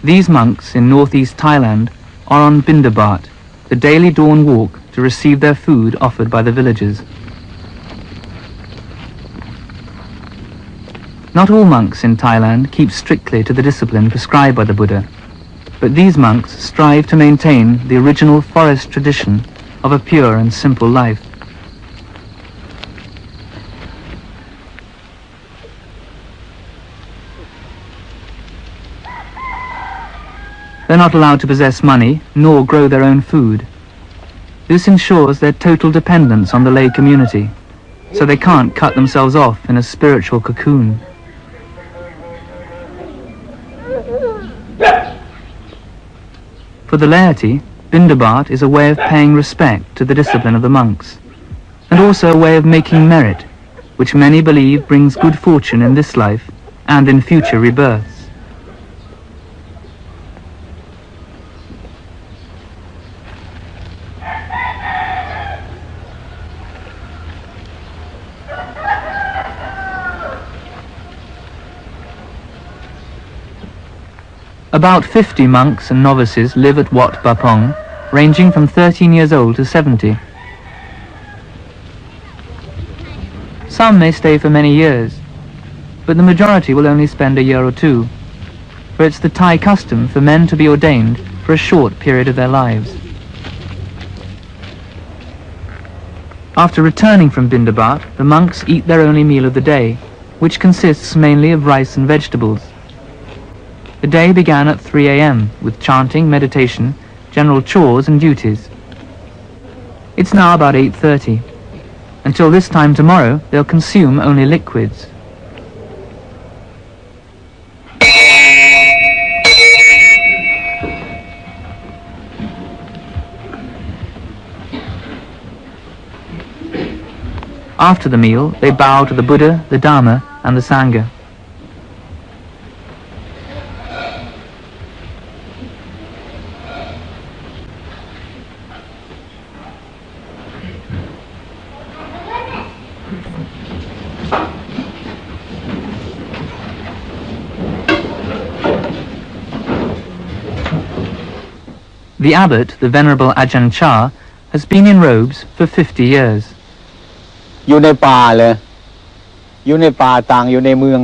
These monks in northeast Thailand are on Bindabat, the daily dawn walk to receive their food offered by the villagers. Not all monks in Thailand keep strictly to the discipline prescribed by the Buddha, but these monks strive to maintain the original forest tradition of a pure and simple life. They're not allowed to possess money nor grow their own food. This ensures their total dependence on the lay community, so they can't cut themselves off in a spiritual cocoon. For the laity, Bindabat is a way of paying respect to the discipline of the monks, and also a way of making merit, which many believe brings good fortune in this life and in future rebirths. About 50 monks and novices live at Wat Bapong, ranging from 13 years old to 70. Some may stay for many years, but the majority will only spend a year or two, for it's the Thai custom for men to be ordained for a short period of their lives. After returning from Bindabat, the monks eat their only meal of the day, which consists mainly of rice and vegetables. The day began at 3 a.m. with chanting, meditation, general chores and duties. It's now about 8:30. Until this time tomorrow, they'll consume only liquids. After the meal, they bow to the Buddha, the Dharma, and the Sangha. The abbot, the Venerable Ajahn Chah, has been in robes for 50 years. อยู่ในป่าเลยอยู่ในป่าต่างอยู่ในเมือง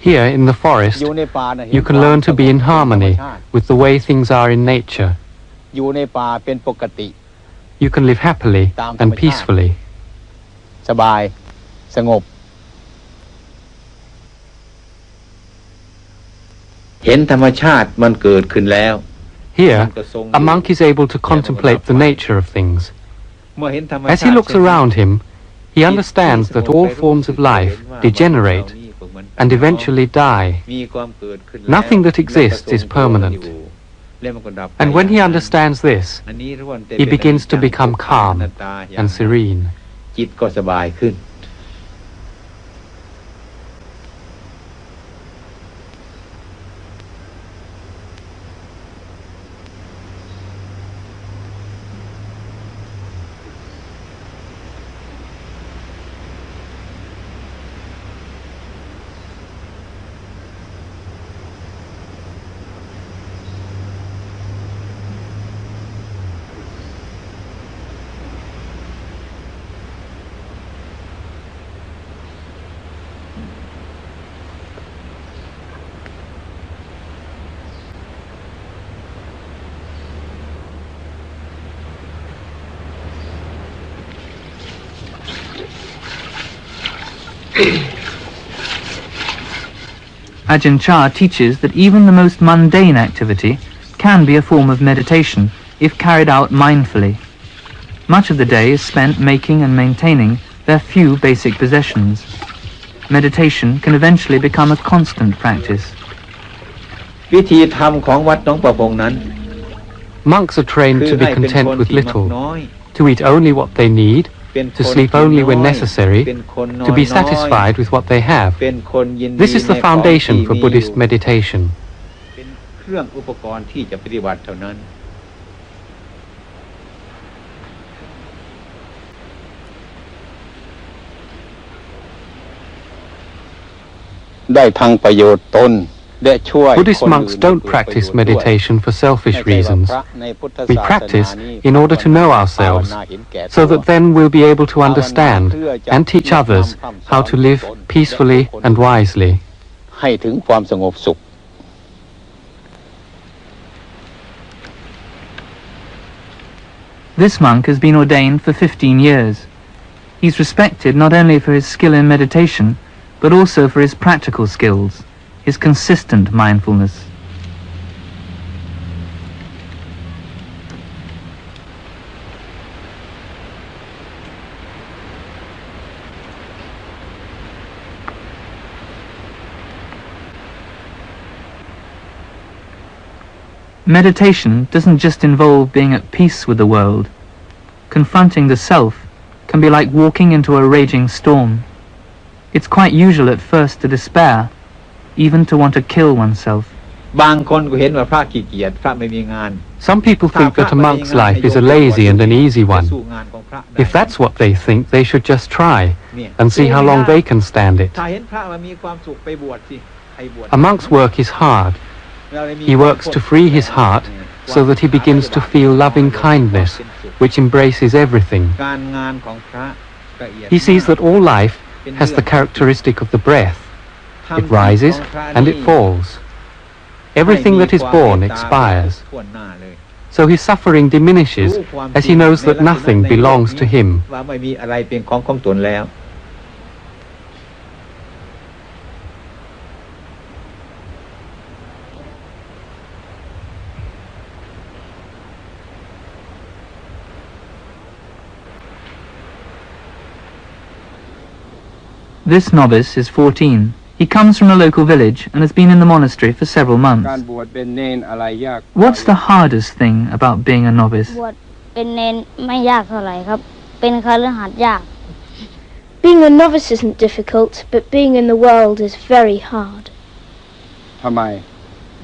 Here in the forest, you can learn to be in harmony with the way things are in nature. อยู่ในป่าเป็นปกติ You can live happily and peacefully. สบายสงบเห็นธรรมชาติมันเกิดขึ้นแล้ว Here, a monk is able to contemplate the nature of things. As he looks around him, he understands that all forms of life degenerate and eventually die. Nothing that exists is permanent. And when he understands this, he begins to become calm and serene. จิตก็สบายขึ้นAjahn Chah teaches that even the most mundane activity can be a form of meditation if carried out mindfully. Much of the day is spent making and maintaining their few basic possessions. Meditation can eventually become a constant practice. วิธีธรรมของวัดหนองประพงนั้น Monks are trained to be content with little, to eat only what they need, to sleep only when necessary, to be satisfied with what they have. This is the foundation for Buddhist meditation. เป็นเครื่องอุปกรณ์ที่จะปฏิบัติเท่านั้นได้ทั้งประโยชน์ตน Buddhist monks don't practice meditation for selfish reasons. We practice in order to know ourselves, so that then we'll be able to understand and teach others how to live peacefully and wisely. ให้ถึงความสงบสุข This monk has been ordained for 15 years. He's respected not only for his skill in meditation, but also for his practical skills, his consistent mindfulness. Meditation doesn't just involve being at peace with the world. Confronting the self can be like walking into a raging storm. It's quite usual at first to despair, even to want to kill oneself. บางคนก็เห็นว่าพระขี้เกียจพระไม่มีงาน Some people think that a monk's life is a lazy and an easy one. If that's what they think, they should just try and see how long they can stand it. ถ้าเห็นพระว่ามีความสุขไปบวชสิให้บวช A monk's work is hard. He works to free his heart so that he begins to feel loving kindness, which embraces everything. การงานของพระละเอียด He sees that all life has the characteristic of the breath. It rises and it falls. Everything that is born expires. So his suffering diminishes as he knows that nothing belongs to him. ว่าไม่มีอะไรเป็นของตนแล้ว This novice is 14. He comes from a local village and has been in the monastery for several months. What's the hardest thing about being a novice? บวชเป็นเณรไม่ยากเท่าไหร่ครับเป็นคฤหัสถ์ยาก Being a novice isn't difficult, but being in the world is very hard. ทำไม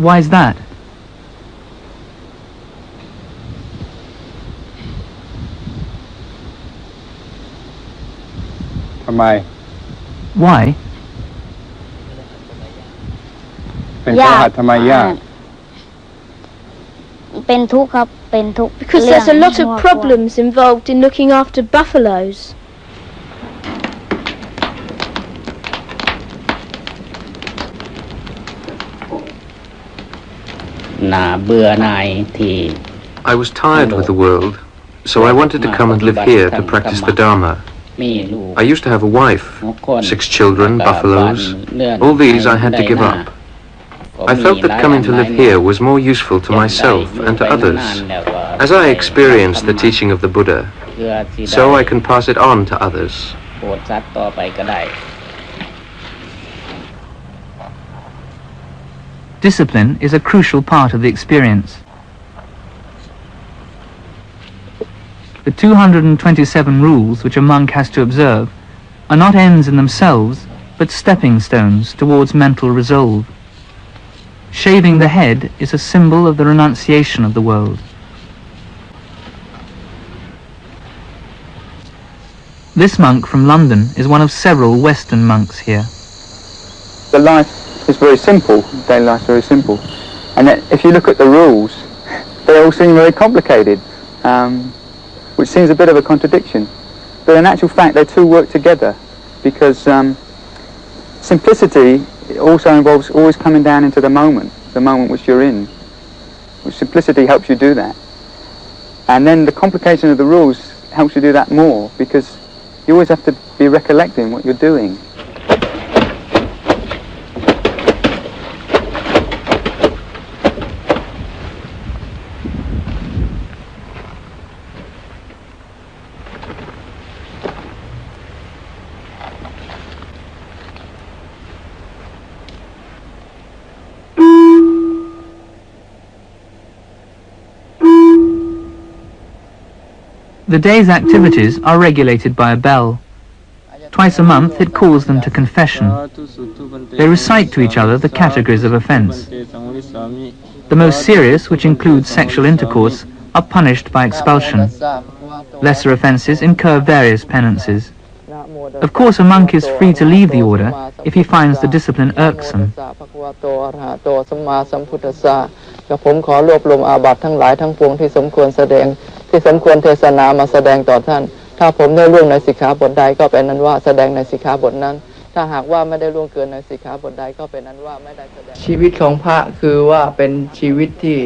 Why is that? Why? เป็นคฤหัสถ์ทำไมยาก เป็นทุกข์ครับเป็นทุกข์ Because there's a lot of problems involved in looking after buffaloes. น่าเบื่อหน่ายที่ I was tired with the world, so I wanted to come and live here to practice the Dharma. มีลูก I used to have a wife, 6 children, buffaloes. เลื่อน All these I had to ได้ give หน้า up. I felt that coming to live here was more useful to myself and to others. As I experienced the teaching of the Buddha, เพื่อที่ so I can pass it on to others. โปรดสัตว์ต่อไปก็ได้ Discipline is a crucial part of the experience. The 227 rules which a monk has to observe are not ends in themselves, but stepping stones towards mental resolve. Shaving the head is a symbol of the renunciation of the world. This monk from London is one of several Western monks here. The life is very simple, daily life is very simple. And yet, if you look at the rules, they all seem very complicated, which seems a bit of a contradiction. But in actual fact, they two work together, because simplicity also involves always coming down into the moment which you're in. Which simplicity helps you do that. And then the complication of the rules helps you do that more, because you always have to be recollecting what you're doing. The day's activities are regulated by a bell. Twice a month it calls them to confession. They recite to each other the categories of offence. The most serious, which includes sexual intercourse, are punished by expulsion. Lesser offences incur various penances. Of course, a monk is free to leave the order if he finds the discipline irksome. กับผมขอรวบรวมอาบัติทั้งหลายทั้งปวงที่สมควรแสดงที่สมควรเทศนามาแสดงต่อท่านถ้าผมได้ล่วงในสิกขาบทใดก็เป็นนั้นว่าแสดงในสิกขาบทนั้นถ้าหากว่าไม่ได้ล่วงเกินในสิกขาบทใดก็เป็นนั้นว่าไม่ได้แสดงชีวิตของพระคือว่าเป็นชีวิตที่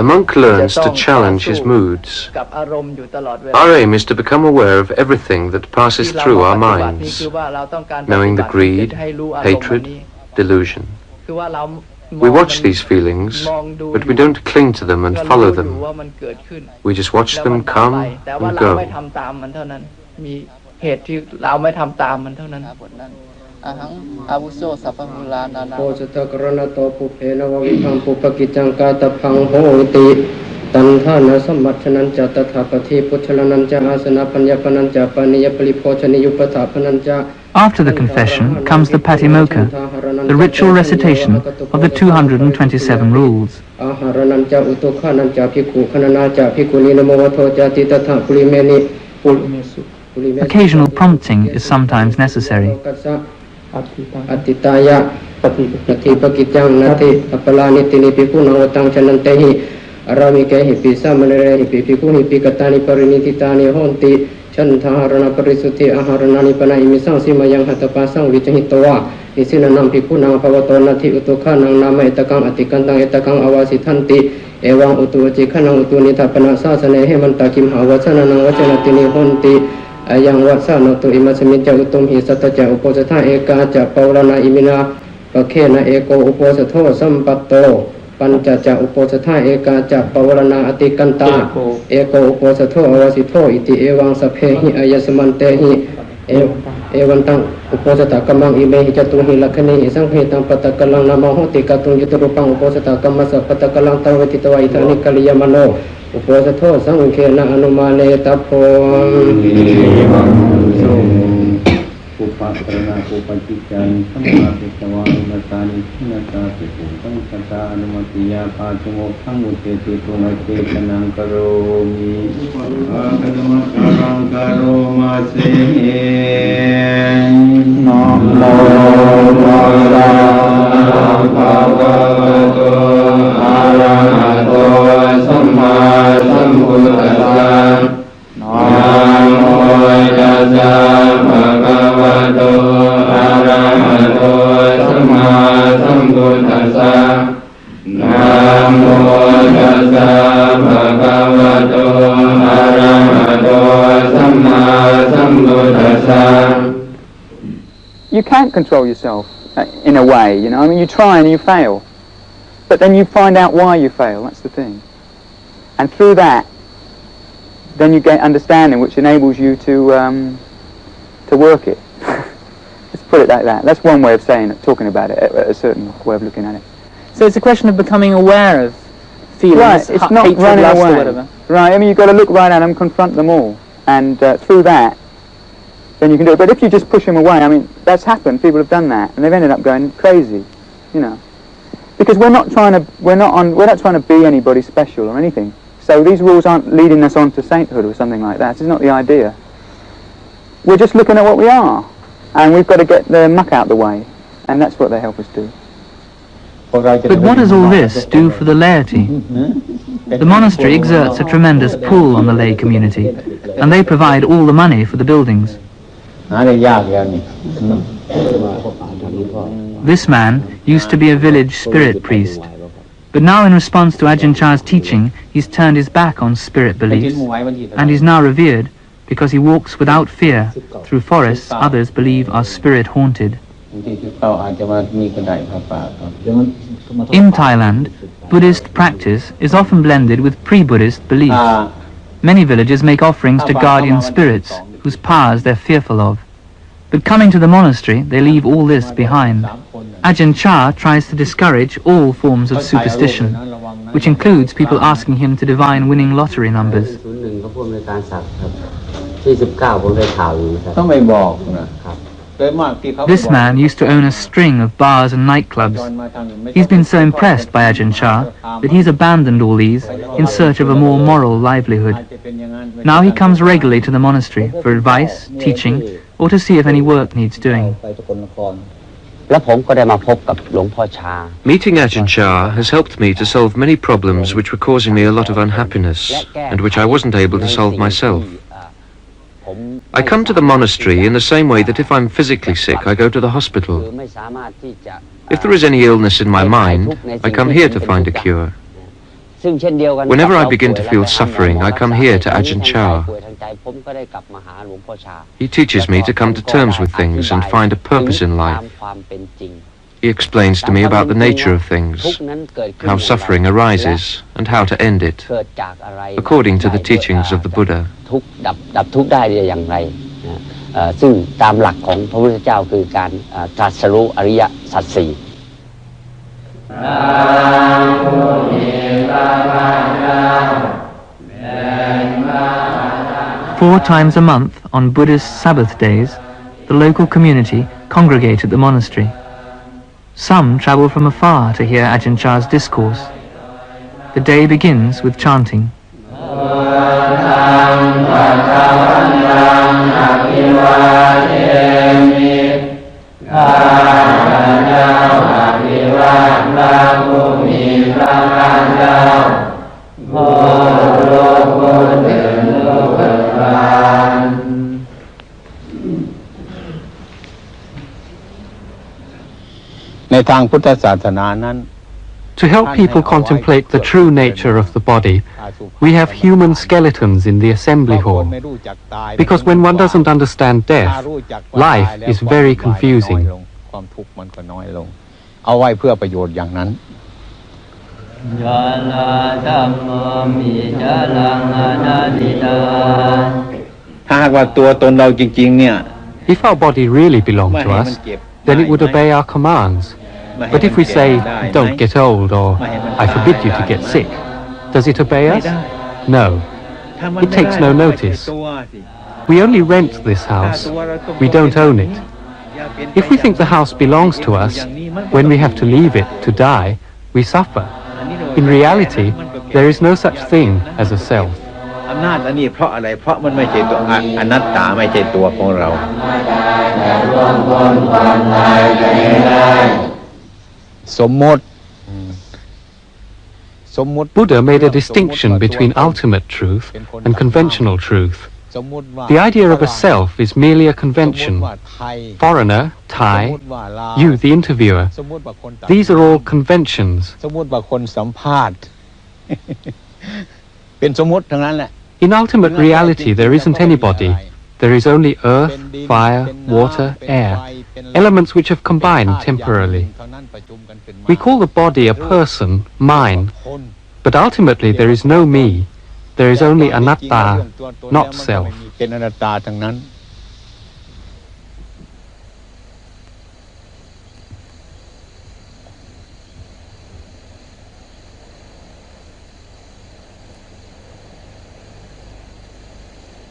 A monk learns to challenge his moods. Our aim is to become aware of everything that passes through our minds, knowing the greed, hatred, delusion. We watch these feelings, but we don't cling to them and follow them. We just watch them come and go. มีเหตุที่เราไม่ทำตามมันเท่านั้นอาหังอาวุโสสัพพมุลานานาโพชตกรณโตปุเพนววิพังปุปกิจังกาตพังโหติตันทานะสมัชนันจะตถาปฏิพุทธลนันจะอาสนะปัญญาปนันจะปานิยปริโภชนิยุปถาปนันจะ After the confession comes the patimokkha, the ritual recitation of the 227 rules. Occasional prompting is sometimes necessary. Chantarana parisuti aharanani panai sang simayang hatapasang vichahitowa isinanam pikunang pavatonati utukhanang nama etakang atikantang etakang awasitanti ewang utuwaci khanang utunita panasasane hemantakim hawasananang wacanatini honti ayang wasanotu imasamidja utumhi sataja uposatha eka paurana imina pakhena eko uposatho sampatto Pancaca uposatha eka ca pawarana atikanta eko uposatho awasitho iti ewang saphehi ayasamantehi ewantang uposatha kamang imehi catuhi lakhani isanghi tang patakalang namang hoti katung yuturupang uposatha kamasa patakalang tawetitawa itani kaliyamano uposatho sangkhena anumane tapong Pupatrana pupacican samapitawa natani natati putang kata anumatiya patungo panguteti tunate kanang karomi akadama karang karomase namo tassa bhagavato arahato samma sambuddhassa namo tassa Bhagavato arahato samma sambuddhassa Namo tassa Bhagavato arahato samma sambuddhassa. You can't control yourself in a way, you know. I mean, you try and you fail, but then you find out why you fail. That's the thing, and through that, then you get understanding, which enables you to work it. Let's put it like that. That's one way of saying it, talking about it, a certain way of looking at it. So it's a question of becoming aware of feelings, right, it's not hatred, running lust, away. or whatever. Right, I mean, you've got to look right at them, confront them all, and through that, then you can do it. But if you just push them away, I mean, that's happened. People have done that, and they've ended up going crazy, you know, because we're not trying to be anybody special or anything. So these rules aren't leading us on to sainthood or something like that. It's not the idea. We're just looking at what we are, and we've got to get the muck out the way, and that's what they help us do. But what does all this do for the laity? The monastery exerts a tremendous pull on the lay community, and they provide all the money for the buildings. This man used to be a village spirit priest, but now in response to Ajahn Chah's teaching, he's turned his back on spirit beliefs, and is now revered because he walks without fear through forests others believe are spirit-haunted. In Thailand, Buddhist practice is often blended with pre-Buddhist beliefs. Many villagers make offerings to guardian spirits, whose powers they're fearful of. But coming to the monastery, they leave all this behind. Ajahn Chah tries to discourage all forms of superstition, which includes people asking him to divine winning lottery numbers. This man used to own a string of bars and nightclubs. He's been so impressed by Ajahn Chah that he's abandoned all these in search of a more moral livelihood. Now he comes regularly to the monastery for advice, teaching, or to see if any work needs doing. Meeting Ajahn Chah has helped me to solve many problems which were causing me a lot of unhappiness and which I wasn't able to solve myself. I come to the monastery in the same way that if I'm physically sick, I go to the hospital. If there is any illness in my mind, I come here to find a cure. Whenever I begin to feel suffering, I come here to Ajahn Chah. He teaches me to come to terms with things and find a purpose in life. He explains to me about the nature of things, how suffering arises, and how to end it, according to the teachings of the Buddha. Four times a month, on Buddhist Sabbath days, the local community congregate at the monastery. Some travel from afar to hear Ajahn Chah's discourse. The day begins with chanting. To help people contemplate the true nature of the body, we have human skeletons in the assembly hall. Because when one doesn't understand death, life is very confusing. If our body really belonged to us, then it would obey our commands. But if we say, don't get old, or I forbid you to get sick, does it obey us? No. It takes no notice. We only rent this house. We don't own it. If we think the house belongs to us, when we have to leave it to die, we suffer. In reality, there is no such thing as a self. Buddha made a distinction between ultimate truth and conventional truth. The idea of a self is merely a convention. Foreigner, Thai, you, the interviewer, these are all conventions. In ultimate reality, there isn't anybody. There is only earth, fire, water, air, elements which have combined temporarily. We call the body a person, mine, but ultimately there is no me. There is only anatta, not self.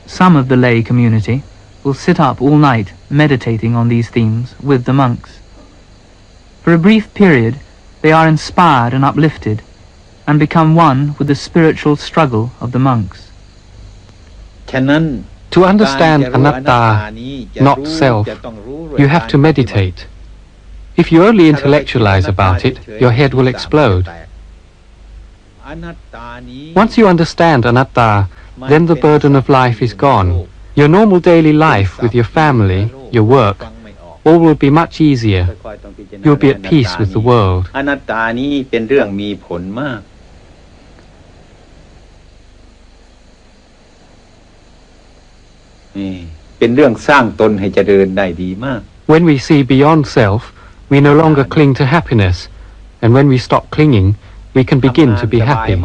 Some of the lay community will sit up all night meditating on these themes with the monks. For a brief period, they are inspired and uplifted and become one with the spiritual struggle of the monks. To understand anatta, not self, you have to meditate. If you only intellectualize about it, your head will explode. Once you understand anatta, then the burden of life is gone. Your normal daily life with your family, your work, all will be much easier. You'll be at peace with the world. When we see beyond self, we no longer cling to happiness, and when we stop clinging, we can begin to be happy.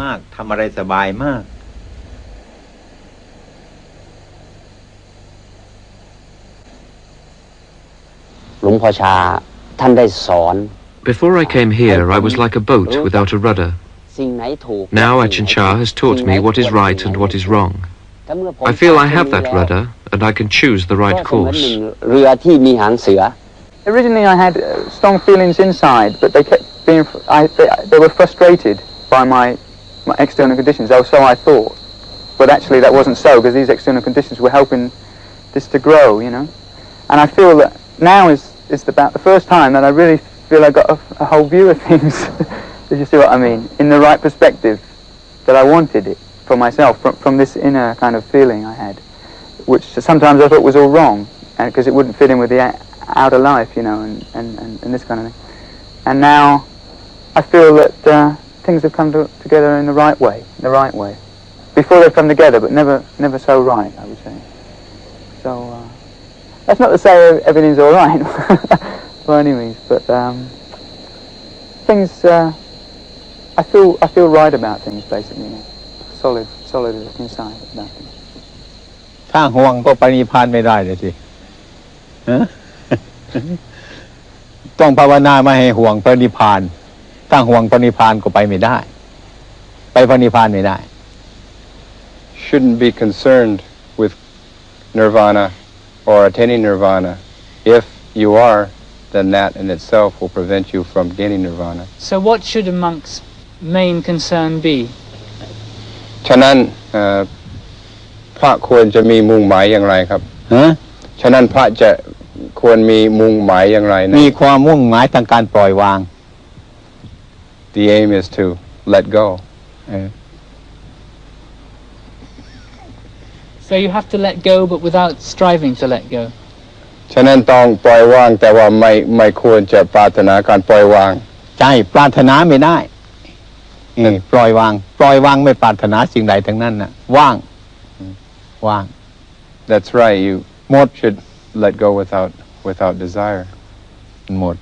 Before I came here, I was like a boat without a rudder. Now Ajahn Chah has taught me what is right and what is wrong. I feel I have that rudder, and I can choose the right course. Originally I had strong feelings inside, but they kept being, they were frustrated by my external conditions, or so I thought. But actually that wasn't so, because these external conditions were helping this to grow, you know. And I feel that now is about the first time that I really feel I got a whole view of things, if you see what I mean, in the right perspective, that I wanted it for myself, from this inner kind of feeling I had, which sometimes I thought was all wrong, because it wouldn't fit in with the outer life, you know, and this kind of thing. And now I feel that things have come together in the right way, Before they've come together, but never so right, I would say. So that's not to say everything's all right, by any means, but things, I feel right about things, basically, you know. solid inside about things. ถ้าห่วงก็ไปนิพพานไม่ได้เลยสิ ต้องภาวนาไม่ให้ห่วงพระนิพพานถ้าห่วงพระนิพพานก็ไปไม่ได้ไปพระนิพพานไม่ได้ Shouldn't be concerned with nirvana or attaining nirvana. If you are, then that in itself will prevent you from gaining nirvana. So what should a monk's main concern be? ฉะนั้นพระควรจะมีมุ่งหมายอย่างไรครับฉะนั้นพระจะควรมีมุ่งหมายอย่างไรมีความมุ่งหมายทางการปล่อยวาง The aim is to let go. So you have to let go, but without striving to let go. ฉะนั้นต้องปล่อยวางแต่ว่าไม่ควรจะปรารถนาการปล่อยวางใช่ปรารถนาไม่ได้ปล่อยวางไม่ปรารถนาสิ่งใดทั้งนั้นน่ะว่าง That's right. You should let go without desire. หมด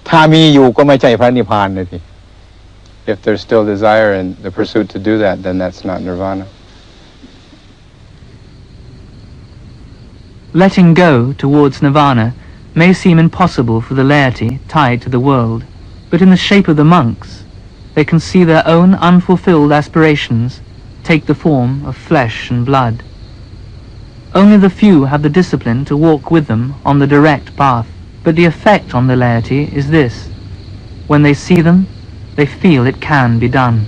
ถ้ามีอยู่ก็ไม่ใช่พระนิพพานเลยที If there's still desire and the pursuit to do that, then that's not nirvana. Letting go towards nirvana may seem impossible for the laity tied to the world, but in the shape of the monks, they can see their own unfulfilled aspirations take the form of flesh and blood. Only the few have the discipline to walk with them on the direct path, but the effect on the laity is this: when they see them, they feel it can be done.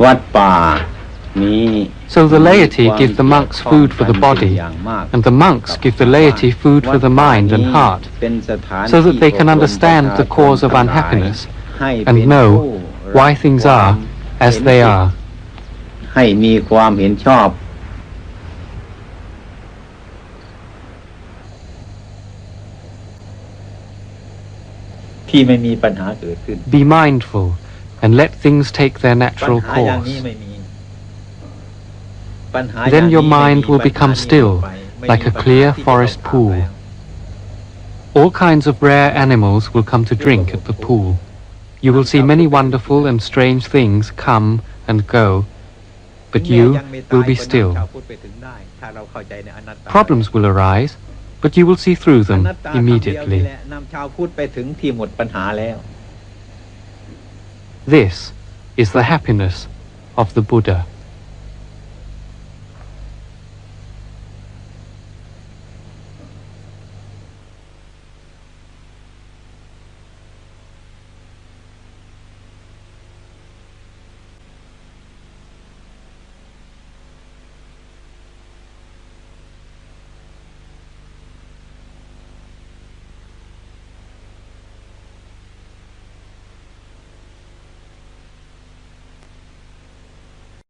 วัดป่านี้ So the laity give the monks food for the body, and the monks give the laity food for the mind and heart, so that they can understand the cause of unhappiness and know why things are as they are. ให้มีความเห็นชอบที่ไม่มีปัญหาเกิดขึ้น Be mindful and let things take their natural course. Then your mind will become still, like a clear forest pool. All kinds of rare animals will come to drink at the pool. You will see many wonderful and strange things come and go, but you will be still. Problems will arise, but you will see through them immediately. This is the happiness of the Buddha.